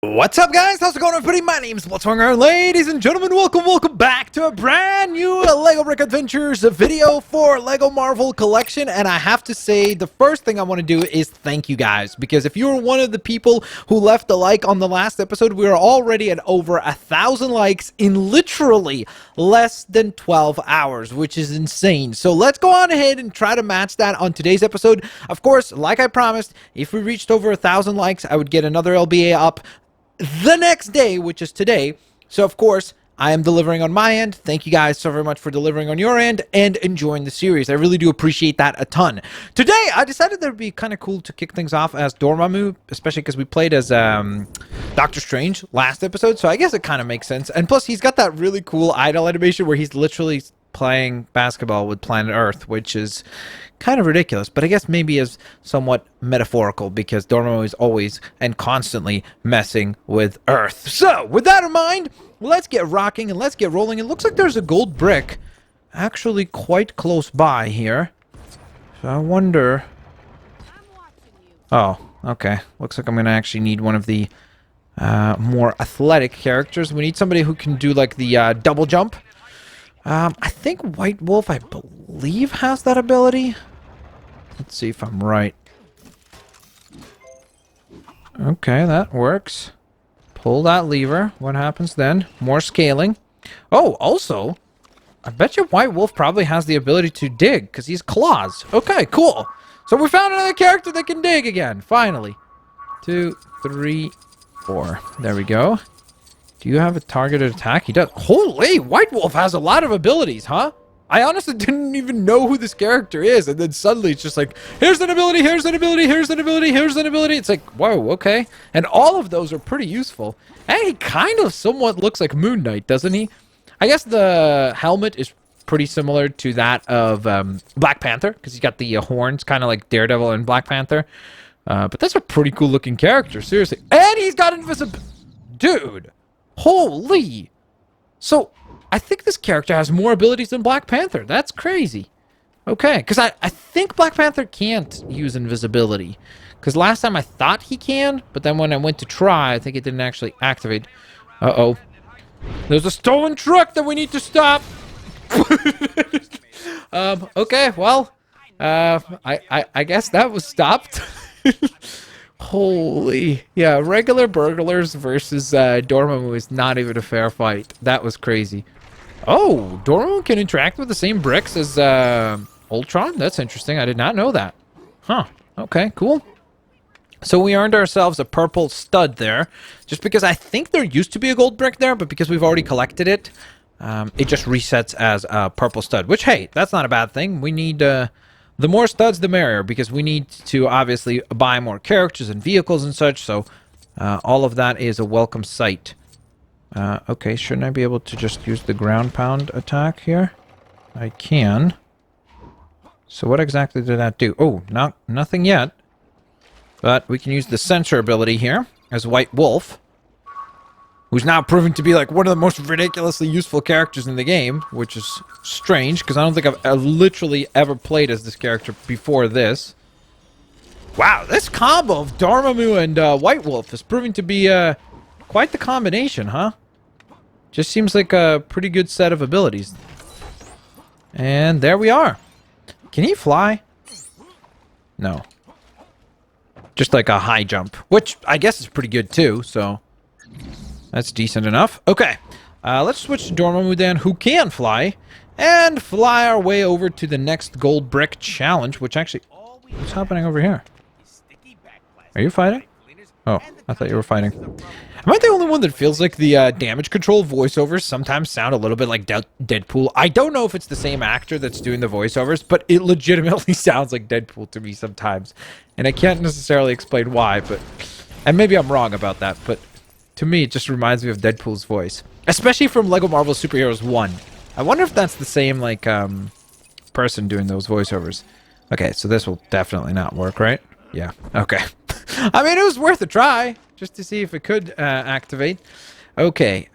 What's up, guys? How's it going, everybody? My name's Blitzwinger. Ladies and gentlemen, welcome back to a brand new Lego Brick Adventures video for Lego Marvel Collection. And I have to say, the first thing I want to do is thank you guys, because if you were one of the people who left a like on the last episode, we are already at over 1,000 likes in literally less than 12 hours, which is insane. So let's go on ahead and try to match that on today's episode. Of course, like I promised, if we reached over 1,000 likes, I would get another LBA up the next day, which is today. So of course I am delivering on my end. Thank you guys so very much for delivering on your end and enjoying the series. I really do appreciate that a ton. Today I decided that it would be kind of cool to kick things off as Dormammu, especially because we played as Doctor Strange last episode, so I guess it kind of makes sense. And plus he's got that really cool idle animation where he's literally playing basketball with planet Earth, which is kind of ridiculous, but I guess maybe is somewhat metaphorical because Dormammu is always and constantly messing with Earth. So, with that in mind, let's get rocking and let's get rolling. It looks like there's a gold brick actually quite close by here. So I wonder... Oh, okay. Looks like I'm going to actually need one of the more athletic characters. We need somebody who can do like the double jump. I think White Wolf, I believe, has that ability. Let's see if I'm right. Okay, that works. Pull that lever. What happens then? More scaling. Oh, also, I bet you White Wolf probably has the ability to dig, because he's claws. Okay, cool. So we found another character that can dig again, finally. 2, 3, 4. There we go. Do you have a targeted attack? He does. Holy, White Wolf has a lot of abilities, huh? I honestly didn't even know who this character is, and then suddenly it's just like, here's an ability, here's an ability, here's an ability, here's an ability. It's like, whoa, okay. And all of those are pretty useful. And he kind of somewhat looks like Moon Knight, doesn't he? I guess the helmet is pretty similar to that of Black Panther, because he's got the horns, kind of like Daredevil and Black Panther. But that's a pretty cool looking character, seriously. And he's got invisibility. Dude. Holy! So, I think this character has more abilities than Black Panther. That's crazy. Okay, because I think Black Panther can't use invisibility. Because last time I thought he can, but then when I went to try, I think it didn't actually activate. Uh-oh. There's a stolen truck that we need to stop! Okay, well, I guess that was stopped. Holy. Yeah, regular burglars versus Dormammu is not even a fair fight. That was crazy. Oh, Dormammu can interact with the same bricks as Ultron? That's interesting. I did not know that. Huh. Okay, cool. So we earned ourselves a purple stud there. Just because I think there used to be a gold brick there, but because we've already collected it, it just resets as a purple stud. Which, hey, that's not a bad thing. We need... the more studs, the merrier, because we need to obviously buy more characters and vehicles and such, so all of that is a welcome sight. Okay, shouldn't I be able to just use the ground pound attack here? I can. So what exactly did that do? Oh, nothing yet. But we can use the sensor ability here as White Wolf, who's now proven to be like one of the most ridiculously useful characters in the game, which is strange, because I don't think I've literally ever played as this character before this. Wow, this combo of Dormammu and White Wolf is proving to be quite the combination, huh? Just seems like a pretty good set of abilities. And there we are. Can he fly? No. Just like a high jump, which I guess is pretty good too, so... that's decent enough. Okay, let's switch to Dormammu then, who can fly, and fly our way over to the next gold brick challenge, which actually... what's happening over here? Are you fighting? Oh, I thought you were fighting. Am I the only one that feels like the damage control voiceovers sometimes sound a little bit like Deadpool? I don't know if it's the same actor that's doing the voiceovers, but it legitimately sounds like Deadpool to me sometimes. And I can't necessarily explain why, but... and maybe I'm wrong about that, but... to me, it just reminds me of Deadpool's voice. Especially from LEGO Marvel Superheroes 1. I wonder if that's the same, like, person doing those voiceovers. Okay, so this will definitely not work, right? Yeah, okay. I mean, it was worth a try, just to see if it could activate. Okay,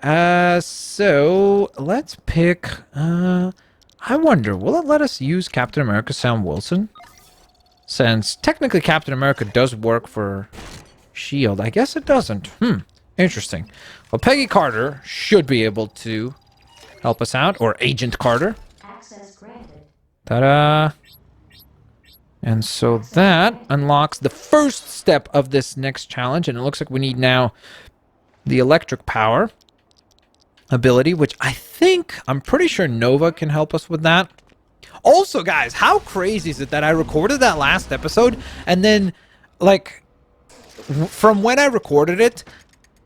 so let's pick... I wonder, will it let us use Captain America Sam Wilson? Since technically Captain America does work for S.H.I.E.L.D. I guess it doesn't. Interesting. Well, Peggy Carter should be able to help us out, or Agent Carter. Access granted. Ta-da! And so that unlocks the first step of this next challenge, and it looks like we need now the electric power ability, which I'm pretty sure Nova can help us with that. Also, guys, how crazy is it that I recorded that last episode, and then, like, from when I recorded it,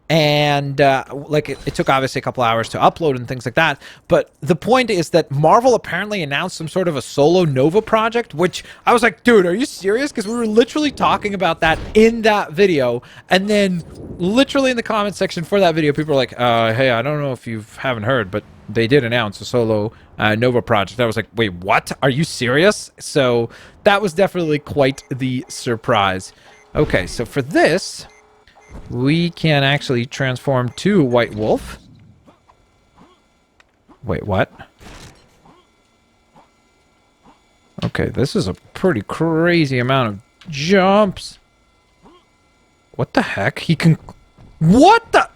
and it took obviously a couple hours to upload and things like that, but the point is that Marvel apparently announced some sort of a solo Nova project, which I was like, dude, are you serious? Because we were literally talking about that in that video, and then literally in the comment section for that video, people were like, hey, I don't know if you haven't heard, but they did announce a solo Nova project. I was like, wait, what? Are you serious? So that was definitely quite the surprise. Okay, so for this, we can actually transform to White Wolf. Wait, what? Okay, this is a pretty crazy amount of jumps. What the heck? He can... What the...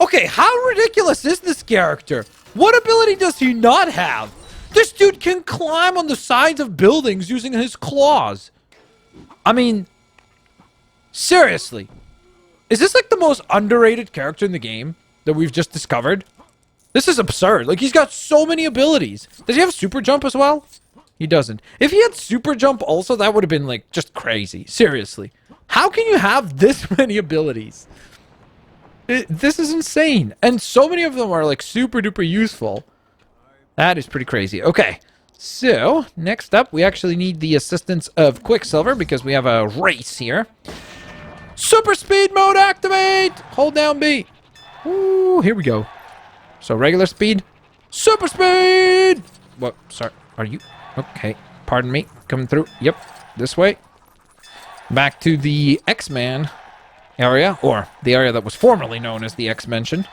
Okay, how ridiculous is this character? What ability does he not have? This dude can climb on the sides of buildings using his claws. I mean, seriously. Is this like the most underrated character in the game that we've just discovered? This is absurd. Like, he's got so many abilities. Does he have super jump as well? He doesn't. If he had super jump also, that would have been like just crazy. Seriously. How can you have this many abilities? This is insane. And so many of them are like super duper useful. That is pretty crazy. Okay. So, next up, we actually need the assistance of Quicksilver because we have a race here. Super speed mode activate! Hold down B. Ooh, here we go. So regular speed. Super speed! What? Sorry. Are you? Okay. Pardon me. Coming through. Yep. This way. Back to the X-Man area. Or the area that was formerly known as the X-Mention.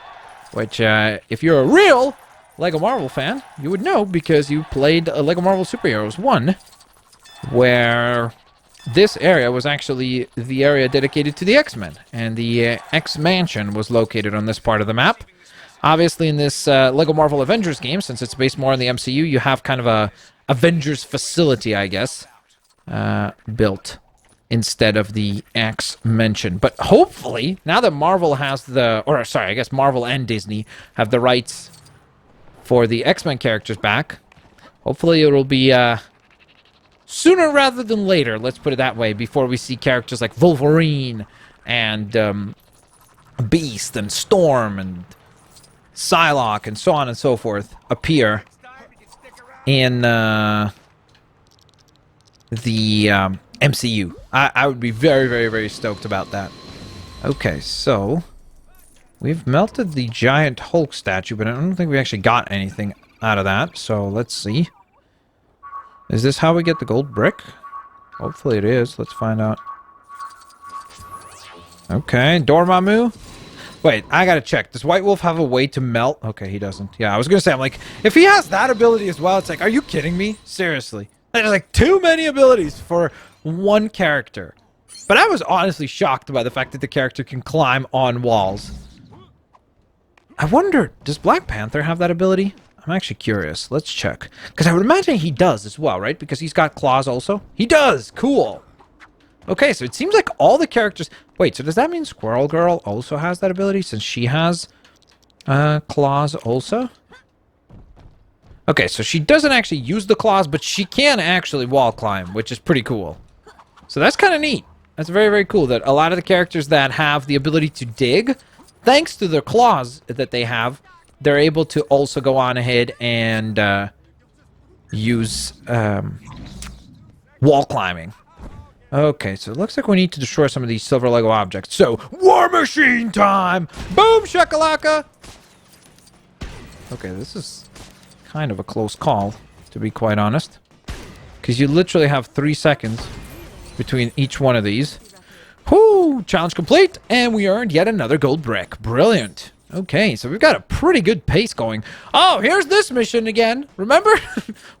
Which, if you're a real LEGO Marvel fan, you would know because you played LEGO Marvel Superheroes 1. Where... this area was actually the area dedicated to the X-Men, and the X-Mansion was located on this part of the map. Obviously, in this LEGO Marvel Avengers game, since it's based more on the MCU, you have kind of a Avengers facility, I guess, built instead of the X-Mansion. But hopefully, now that Marvel has I guess Marvel and Disney have the rights for the X-Men characters back, hopefully it'll be... sooner rather than later, let's put it that way, before we see characters like Wolverine and Beast and Storm and Psylocke and so on and so forth appear in the MCU. I would be very, very, very stoked about that. Okay, so we've melted the giant Hulk statue, but I don't think we actually got anything out of that, so let's see. Is this how we get the gold brick? Hopefully it is. Let's find out. Okay, Dormammu. Wait, I gotta check. Does White Wolf have a way to melt? Okay, he doesn't. Yeah, I was gonna say, I'm like, if he has that ability as well, it's like, are you kidding me? Seriously. There's like too many abilities for one character. But I was honestly shocked by the fact that the character can climb on walls. I wonder, does Black Panther have that ability? I'm actually curious. Let's check. Because I would imagine he does as well, right? Because he's got claws also. He does! Cool! Okay, so it seems like all the characters... Wait, so does that mean Squirrel Girl also has that ability since she has claws also? Okay, so she doesn't actually use the claws, but she can actually wall climb, which is pretty cool. So that's kind of neat. That's very, very cool that a lot of the characters that have the ability to dig, thanks to their claws that they have, they're able to also go on ahead and use wall climbing. Okay, so it looks like we need to destroy some of these silver Lego objects. So, War Machine time! Boom shakalaka! Okay, this is kind of a close call, to be quite honest. Because you literally have 3 seconds between each one of these. Whoo! Challenge complete, and we earned yet another gold brick. Brilliant. Okay, so we've got a pretty good pace going. Oh, here's this mission again. Remember?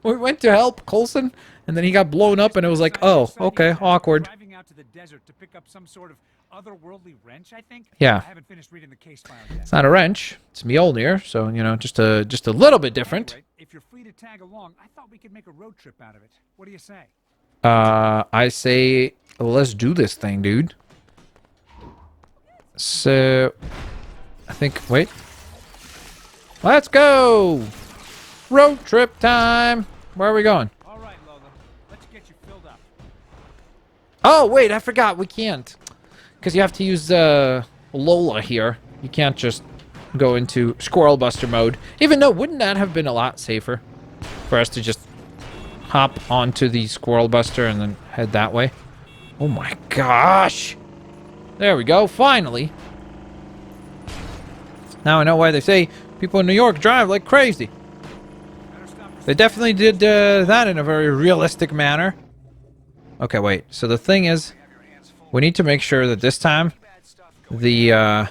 We went to help Coulson, and then he got blown up, and it was like, oh, okay, awkward. Driving out to the desert to pick up some sort of otherworldly wrench, I think? Yeah. I haven't finished reading the case file yet. It's not a wrench. It's Mjolnir, so, you know, just a little bit different. Anyway, if you're free to tag along, I thought we could make a road trip out of it. What do you say? I say, let's do this thing, dude. So, I think, wait. Let's go! Road trip time! Where are we going? All right, Lola. Let's get you filled up. Oh, wait, I forgot. We can't. Because you have to use Lola here. You can't just go into Squirrel Buster mode. Even though, wouldn't that have been a lot safer for us to just hop onto the Squirrel Buster and then head that way? Oh my gosh! There we go, finally. Now I know why they say people in New York drive like crazy. They definitely did that in a very realistic manner. Okay, wait. So the thing is, we need to make sure that this time the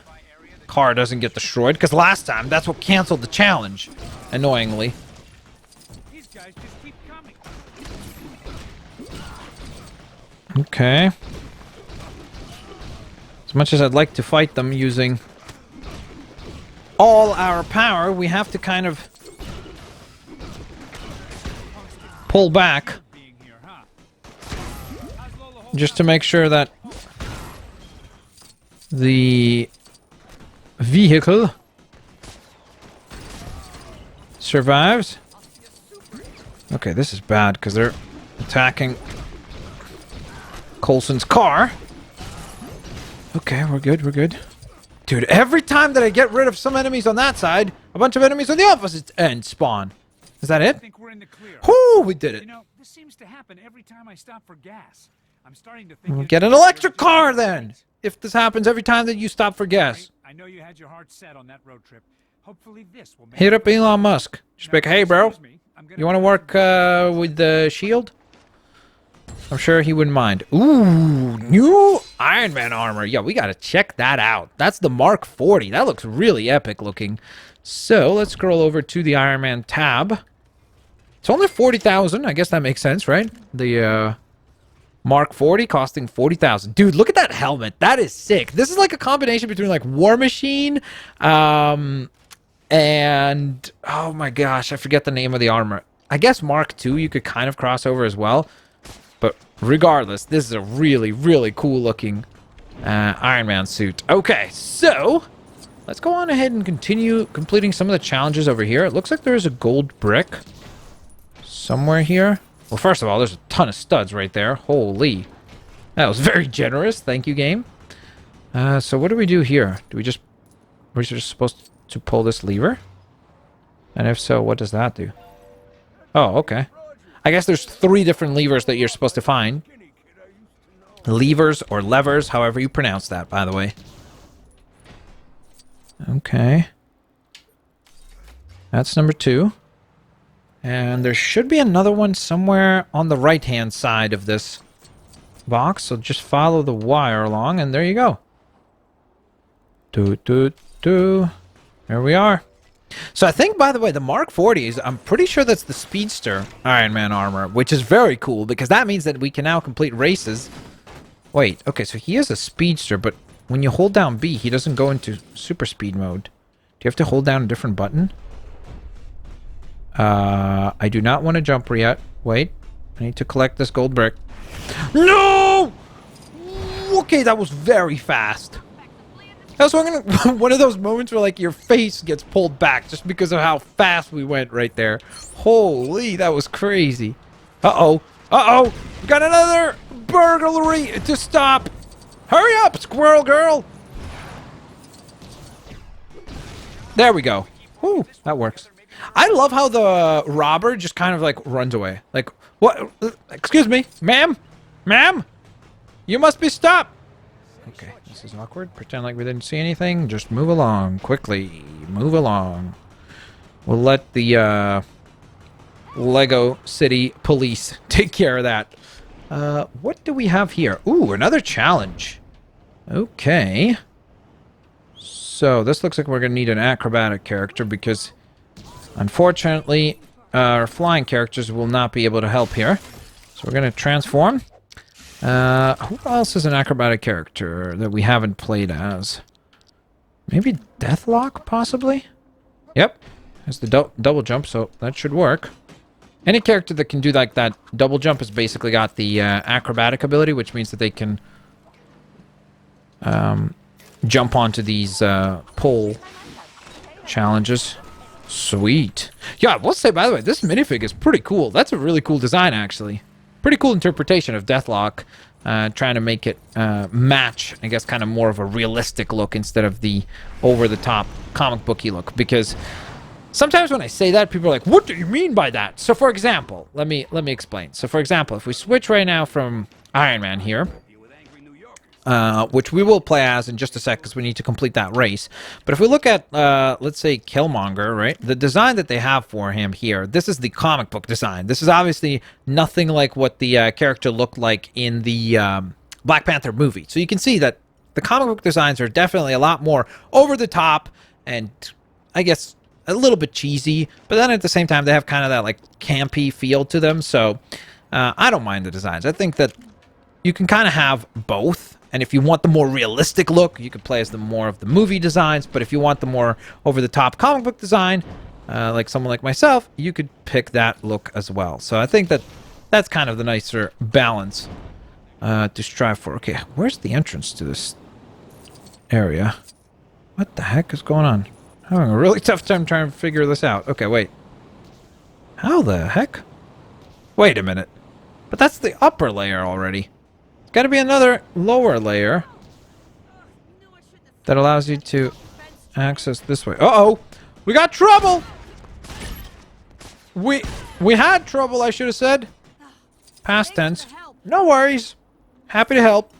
car doesn't get destroyed. Because last time, that's what canceled the challenge, annoyingly. These guys just keep coming. Okay. As much as I'd like to fight them using all our power, we have to kind of pull back just to make sure that the vehicle survives. Okay, this is bad because they're attacking Coulson's car. Okay, we're good, we're good. Dude, every time that I get rid of some enemies on that side, a bunch of enemies on the opposite end spawn. Is that it? I think we're in the clear. Whoo, we did it. You know, this seems to happen every time I stop for gas. I'm starting to think Get an electric car then. If this happens every time that you stop for gas. I know you had your heart set on that road trip. Hopefully this will make Hit up Elon Musk. Just be like, hey bro, you want to work with the shield? I'm sure he wouldn't mind. Ooh, new Iron Man armor. Yeah, we gotta check that out. That's the Mark 40. That looks really epic looking. So let's scroll over to the Iron Man tab. It's only 40,000. I guess that makes sense, right? The Mark 40 costing 40,000. Dude, look at that helmet. That is sick. This is like a combination between like War Machine, and oh my gosh, I forget the name of the armor. I guess Mark 2 you could kind of cross over as well. But regardless, this is a really, really cool looking Iron Man suit. Okay, so let's go on ahead and continue completing some of the challenges over here. It looks like there is a gold brick somewhere here. Well, first of all, there's a ton of studs right there. Holy. That was very generous. Thank you, game. So what do we do here? We're just supposed to pull this lever? And if so, what does that do? Oh, okay. I guess there's 3 different levers that you're supposed to find. Levers or levers, however you pronounce that, by the way. Okay. That's number 2. And there should be another one somewhere on the right-hand side of this box. So just follow the wire along, and there you go. There we are. So I think, by the way, the Mark 40s, I'm pretty sure that's the Speedster Iron Man armor, which is very cool because that means that we can now complete races. Wait, okay, so he is a Speedster, but when you hold down B, he doesn't go into super speed mode. Do you have to hold down a different button? I do not want to jump yet. Wait, I need to collect this gold brick. No! Okay, that was very fast. That was one of those moments where, like, your face gets pulled back just because of how fast we went right there. Holy, that was crazy. Uh-oh. Uh-oh. We got another burglary to stop. Hurry up, squirrel girl. There we go. Whew, that works. I love how the robber just kind of, like, runs away. Like, what? Excuse me, ma'am? Ma'am? You must be stopped. Okay, this is awkward. Pretend like we didn't see anything. Just move along. Quickly. Move along. We'll let the Lego City Police take care of that. What do we have here? Ooh, another challenge. Okay. So, this looks like we're going to need an acrobatic character because, unfortunately, our flying characters will not be able to help here. So, we're going to transform. Who else is an acrobatic character that we haven't played as? Maybe Deathlock, possibly? Yep. Has the double jump, so that should work. Any character that can do like that double jump has basically got the acrobatic ability, which means that they can jump onto these pole challenges. Sweet. Yeah, I will say, by the way, this minifig is pretty cool. That's a really cool design, actually. Pretty cool interpretation of Deathlock. Trying to make it match, I guess, kind of more of a realistic look instead of the over-the-top comic booky look. Because sometimes when I say that, people are like, what do you mean by that? So, for example, let me explain. So, for example, if we switch right now from Iron Man here, which we will play as in just a sec because we need to complete that race. But if we look at, let's say, Killmonger, right? The design that they have for him here, this is the comic book design. This is obviously nothing like what the character looked like in the Black Panther movie. So you can see that the comic book designs are definitely a lot more over the top and, I guess, a little bit cheesy. But then at the same time, they have kind of that, like, campy feel to them. So I don't mind the designs. I think that you can kind of have both. And if you want the more realistic look, you could play as the more of the movie designs. But if you want the more over-the-top comic book design, like someone like myself, you could pick that look as well. So I think that that's kind of the nicer balance to strive for. Okay, where's the entrance to this area? What the heck is going on? I'm having a really tough time trying to figure this out. Okay, wait. How the heck? Wait a minute. But that's the upper layer already. Got to be another lower layer that allows you to access this way. Uh-oh! We got trouble! We had trouble, I should have said. Past tense. No worries. Happy to help.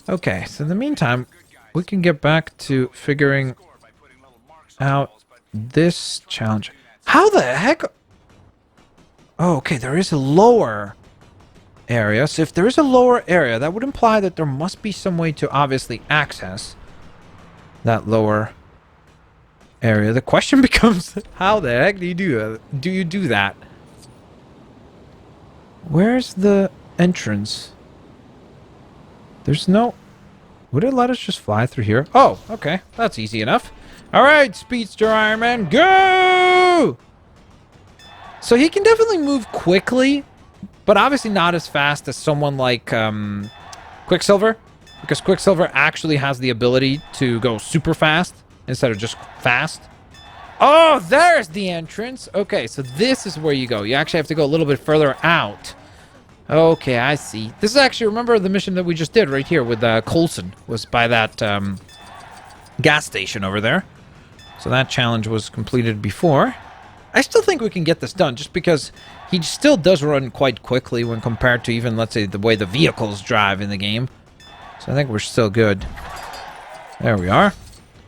Okay, so in the meantime, we can get back to figuring out this challenge. How the heck? Oh, okay, there is a lower area. So if there is a lower area, that would imply that there must be some way to obviously access that lower area. The question becomes, how the heck do you do that? Where's the entrance? There's no... Would it let us just fly through here? Oh, okay. That's easy enough. All right, Speedster Iron Man, go! So he can definitely move quickly, but obviously not as fast as someone like Quicksilver, because Quicksilver actually has the ability to go super fast instead of just fast. Oh, there's the entrance. Okay, so this is where you go. You actually have to go a little bit further out. Okay, I see. This is actually, remember the mission that we just did right here with Coulson, was by that gas station over there. So that challenge was completed before. I still think we can get this done, just because he still does run quite quickly when compared to even, let's say, the way the vehicles drive in the game. So I think we're still good. There we are.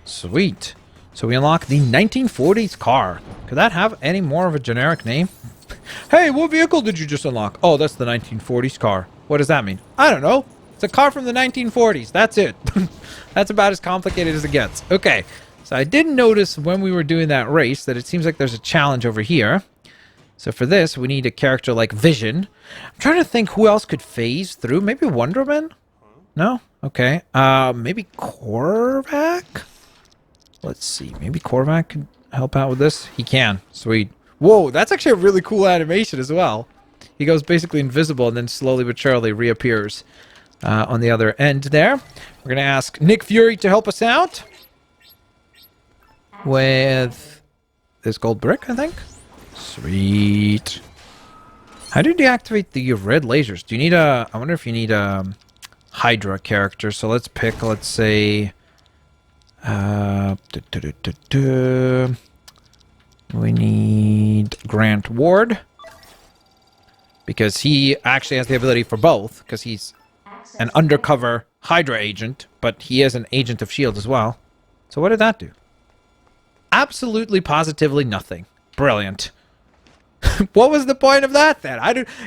Sweet. So we unlock the 1940s car. Could that have any more of a generic name? Hey, what vehicle did you just unlock? Oh, that's the 1940s car. What does that mean? I don't know. It's a car from the 1940s. That's it. That's about as complicated as it gets. Okay. So I did notice when we were doing that race that it seems like there's a challenge over here. So for this, we need a character like Vision. I'm trying to think who else could phase through. Maybe Wonder Woman? No? Okay. Maybe Korvac? Let's see. Maybe Korvac could help out with this. He can. Sweet. Whoa, that's actually a really cool animation as well. He goes basically invisible and then slowly but surely reappears on the other end there. We're going to ask Nick Fury to help us out with this gold brick, I think. Sweet. How do you deactivate the red lasers? Do you need a... I wonder if you need a Hydra character. So let's pick, let's say... we need Grant Ward. Because he actually has the ability for both. Because he's an undercover Hydra agent. But he is an agent of S.H.I.E.L.D. as well. So what did that do? Absolutely, positively nothing. Brilliant. What was the point of that then?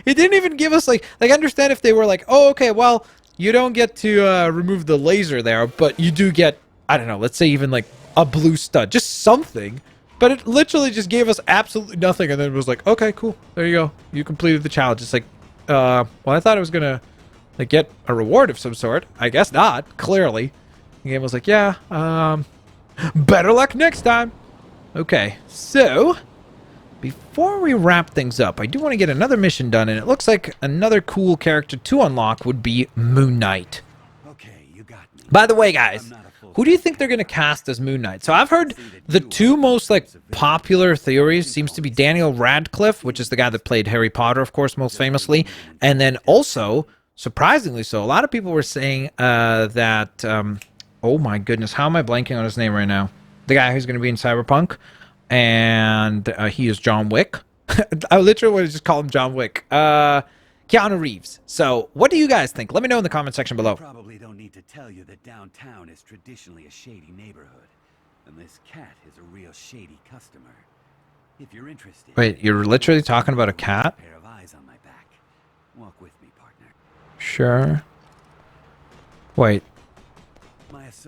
It didn't even give us like I understand if they were like, oh, okay, well, you don't get to remove the laser there, but you do get, I don't know, let's say even like a blue stud, just something. But it literally just gave us absolutely nothing, and then it was like, okay, cool, there you go, you completed the challenge. It's like, well, I thought it was gonna like, get a reward of some sort. I guess not, clearly. The game was like, yeah, better luck next time. Okay, so before we wrap things up, I do want to get another mission done, and it looks like another cool character to unlock would be Moon Knight. Okay, you got me. By the way, guys, who do you think they're going to cast as Moon Knight? So I've heard the two most, like, popular theories seems to be Daniel Radcliffe, which is the guy that played Harry Potter, of course, most famously, and then also, surprisingly so, a lot of people were saying that, oh my goodness, how am I blanking on his name right now? The guy who's going to be in Cyberpunk, and he is John Wick. I literally would just call him John Wick. Keanu Reeves. So, what do you guys think? Let me know in the comment section below. Probably don't need to tell you that downtown is traditionally a shady neighborhood, and this cat is a real shady customer. If you're interested. Wait, you're literally talking about a cat? A pair of eyes on my back. Walk with me, partner. Sure. Wait.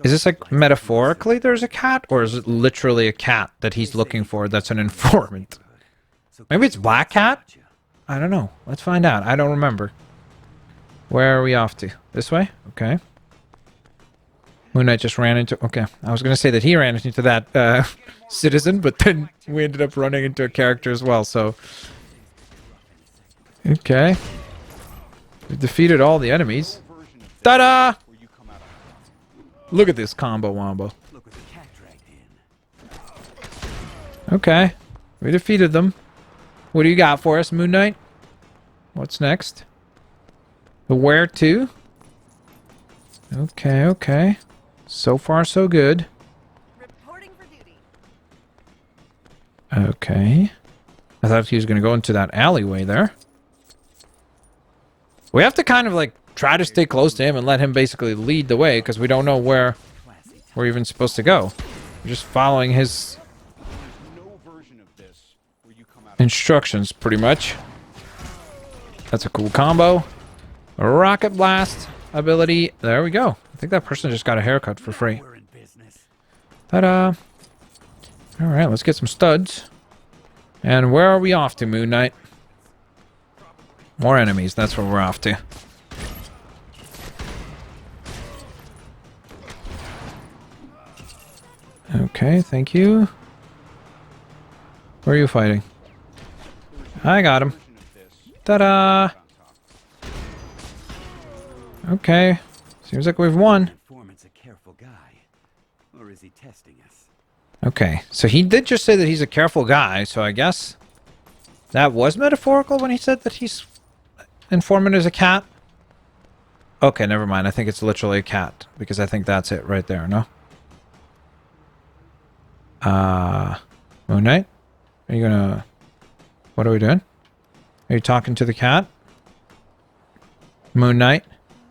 Is this like metaphorically there's a cat, or is it literally a cat that he's looking for that's an informant? Maybe it's Black Cat? I don't know. Let's find out. I don't remember. Where are we off to? This way? Okay. Moon Knight just ran into... Okay. I was going to say that he ran into that citizen, but then we ended up running into a character as well, so... Okay. We defeated all the enemies. Ta-da! Look at this combo wombo. Okay. We defeated them. What do you got for us, Moon Knight? What's next? The where to? Okay, okay. So far, so good. Reporting for duty. Okay. I thought he was going to go into that alleyway there. We have to kind of, like, try to stay close to him and let him basically lead the way, because we don't know where we're even supposed to go. We're just following his instructions, pretty much. That's a cool combo. A rocket blast ability. There we go. I think that person just got a haircut for free. Ta-da. Alright, let's get some studs. And where are we off to, Moon Knight? More enemies. That's where we're off to. Okay, thank you. Where are you fighting? I got him. Ta-da! Okay. Seems like we've won. Informant's a careful guy. Or is he testing us? Okay, so he did just say that he's a careful guy, so I guess that was metaphorical when he said that he's informant is a cat. Okay, never mind. I think it's literally a cat, because I think that's it right there, no? Moon Knight? Are you gonna... What are we doing? Are you talking to the cat? Moon Knight?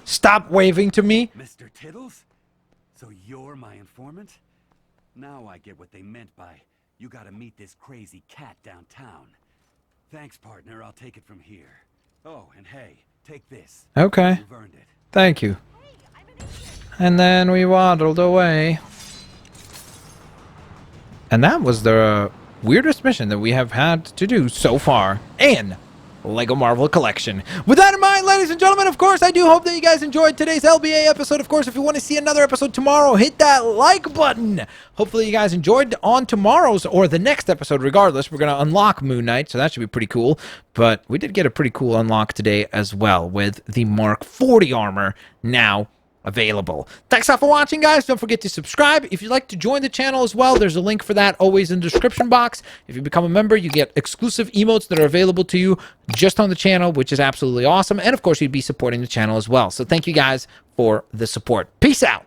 Stop waving to me! Mr. Tittles? So you're my informant? Now I get what they meant by, you gotta meet this crazy cat downtown. Thanks, partner. I'll take it from here. Oh, and hey, take this. Okay. You've earned it. Thank you. And then we waddled away. And that was the weirdest mission that we have had to do so far in LEGO Marvel Collection. With that in mind, ladies and gentlemen, of course, I do hope that you guys enjoyed today's LBA episode. Of course, if you want to see another episode tomorrow, hit that like button. Hopefully you guys enjoyed on tomorrow's or the next episode. Regardless, we're going to unlock Moon Knight, so that should be pretty cool. But we did get a pretty cool unlock today as well with the Mark 40 armor now available. Thanks a lot for watching, guys. Don't forget to subscribe. If you'd like to join the channel as well, there's a link for that always in the description box. If you become a member, you get exclusive emotes that are available to you just on the channel, which is absolutely awesome. And of course, you'd be supporting the channel as well. So thank you guys for the support. Peace out.